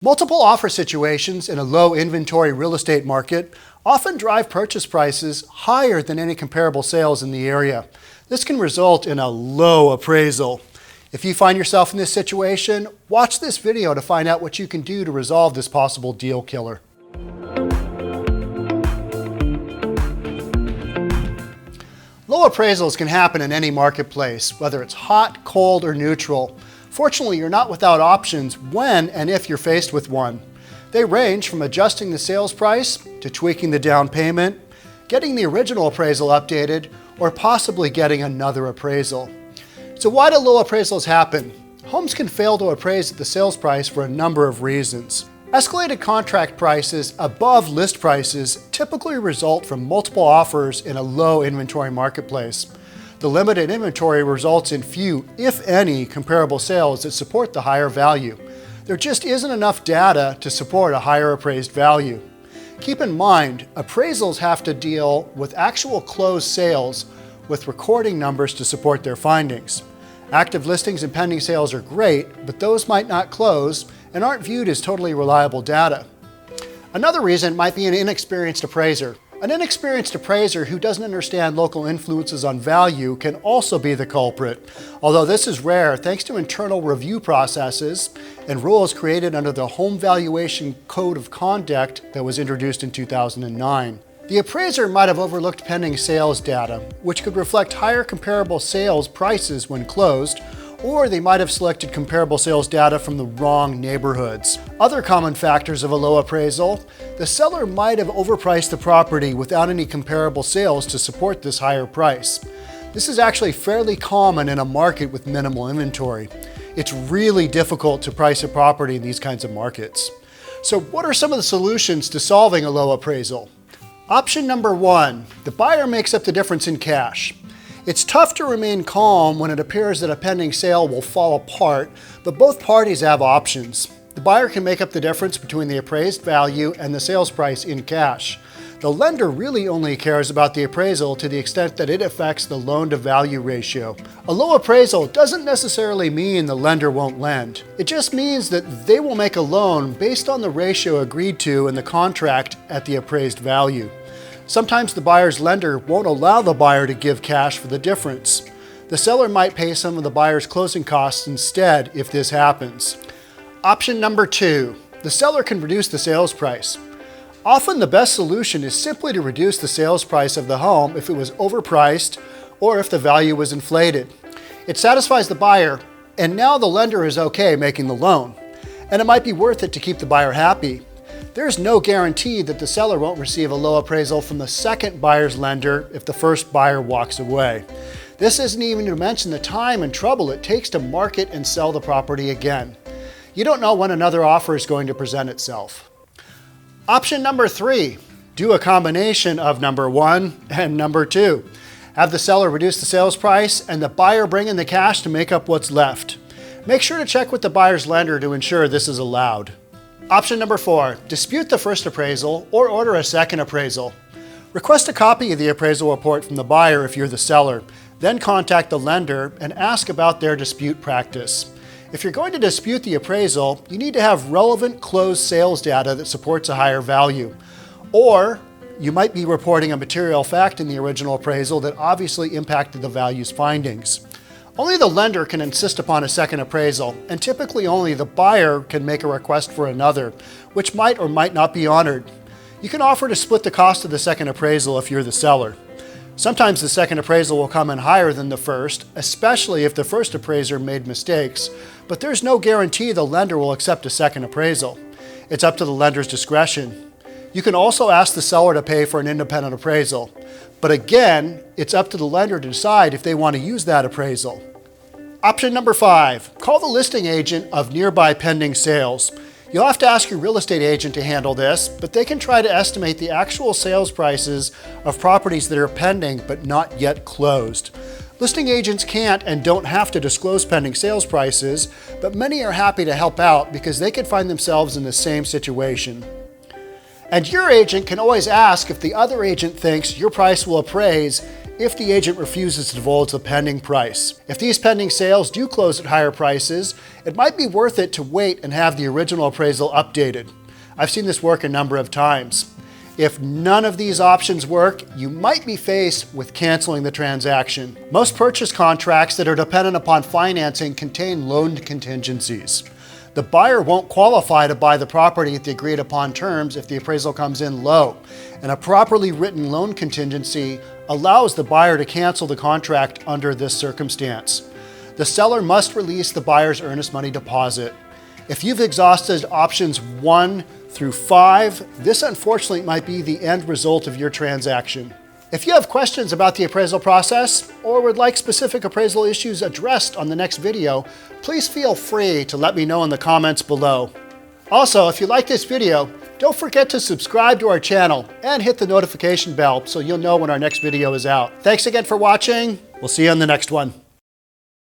Multiple offer situations in a low inventory real estate market often drive purchase prices higher than any comparable sales in the area. This can result in a low appraisal. If you find yourself in this situation, watch this video to find out what you can do to resolve this possible deal killer. Low appraisals can happen in any marketplace, whether it's hot, cold, or neutral. Fortunately, you're not without options when and if you're faced with one. They range from adjusting the sales price to tweaking the down payment, getting the original appraisal updated, or possibly getting another appraisal. So why do low appraisals happen? Homes can fail to appraise at the sales price for a number of reasons. Escalated contract prices above list prices typically result from multiple offers in a low inventory marketplace. The limited inventory results in few, if any, comparable sales that support the higher value. There just isn't enough data to support a higher appraised value. Keep in mind, appraisals have to deal with actual closed sales with recording numbers to support their findings. Active listings and pending sales are great, but those might not close and aren't viewed as totally reliable data. Another reason might be an inexperienced appraiser. An inexperienced appraiser who doesn't understand local influences on value can also be the culprit, although this is rare thanks to internal review processes and rules created under the Home Valuation Code of Conduct that was introduced in 2009. The appraiser might have overlooked pending sales data, which could reflect higher comparable sales prices when closed, or they might have selected comparable sales data from the wrong neighborhoods. Other common factors of a low appraisal: the seller might have overpriced the property without any comparable sales to support this higher price. This is actually fairly common in a market with minimal inventory. It's really difficult to price a property in these kinds of markets. So what are some of the solutions to solving a low appraisal? Option number one, the buyer makes up the difference in cash. It's tough to remain calm when it appears that a pending sale will fall apart, but both parties have options. The buyer can make up the difference between the appraised value and the sales price in cash. The lender really only cares about the appraisal to the extent that it affects the loan-to-value ratio. A low appraisal doesn't necessarily mean the lender won't lend. It just means that they will make a loan based on the ratio agreed to in the contract at the appraised value. Sometimes the buyer's lender won't allow the buyer to give cash for the difference. The seller might pay some of the buyer's closing costs instead if this happens. Option number two, the seller can reduce the sales price. Often the best solution is simply to reduce the sales price of the home if it was overpriced or if the value was inflated. It satisfies the buyer, and now the lender is okay making the loan. And it might be worth it to keep the buyer happy. There's no guarantee that the seller won't receive a low appraisal from the second buyer's lender if the first buyer walks away. This isn't even to mention the time and trouble it takes to market and sell the property again. You don't know when another offer is going to present itself. Option number three, do a combination of number one and number two. Have the seller reduce the sales price and the buyer bring in the cash to make up what's left. Make sure to check with the buyer's lender to ensure this is allowed. Option number four, dispute the first appraisal or order a second appraisal. Request a copy of the appraisal report from the buyer if you're the seller, then contact the lender and ask about their dispute practice. If you're going to dispute the appraisal, you need to have relevant closed sales data that supports a higher value. Or you might be reporting a material fact in the original appraisal that obviously impacted the value's findings. Only the lender can insist upon a second appraisal, and typically only the buyer can make a request for another, which might or might not be honored. You can offer to split the cost of the second appraisal if you're the seller. Sometimes the second appraisal will come in higher than the first, especially if the first appraiser made mistakes, but there's no guarantee the lender will accept a second appraisal. It's up to the lender's discretion. You can also ask the seller to pay for an independent appraisal, but again, it's up to the lender to decide if they want to use that appraisal. Option number five, call the listing agent of nearby pending sales. You'll have to ask your real estate agent to handle this, but they can try to estimate the actual sales prices of properties that are pending but not yet closed. Listing agents can't and don't have to disclose pending sales prices, but many are happy to help out because they could find themselves in the same situation. And your agent can always ask if the other agent thinks your price will appraise if the agent refuses to divulge the pending price. If these pending sales do close at higher prices, it might be worth it to wait and have the original appraisal updated. I've seen this work a number of times. If none of these options work, you might be faced with canceling the transaction. Most purchase contracts that are dependent upon financing contain loan contingencies. The buyer won't qualify to buy the property at the agreed upon terms if the appraisal comes in low, and a properly written loan contingency allows the buyer to cancel the contract under this circumstance. The seller must release the buyer's earnest money deposit. If you've exhausted options 1 through 5, this unfortunately might be the end result of your transaction. If you have questions about the appraisal process or would like specific appraisal issues addressed on the next video, please feel free to let me know in the comments below. Also, if you like this video, don't forget to subscribe to our channel and hit the notification bell so you'll know when our next video is out. Thanks again for watching. We'll see you on the next one.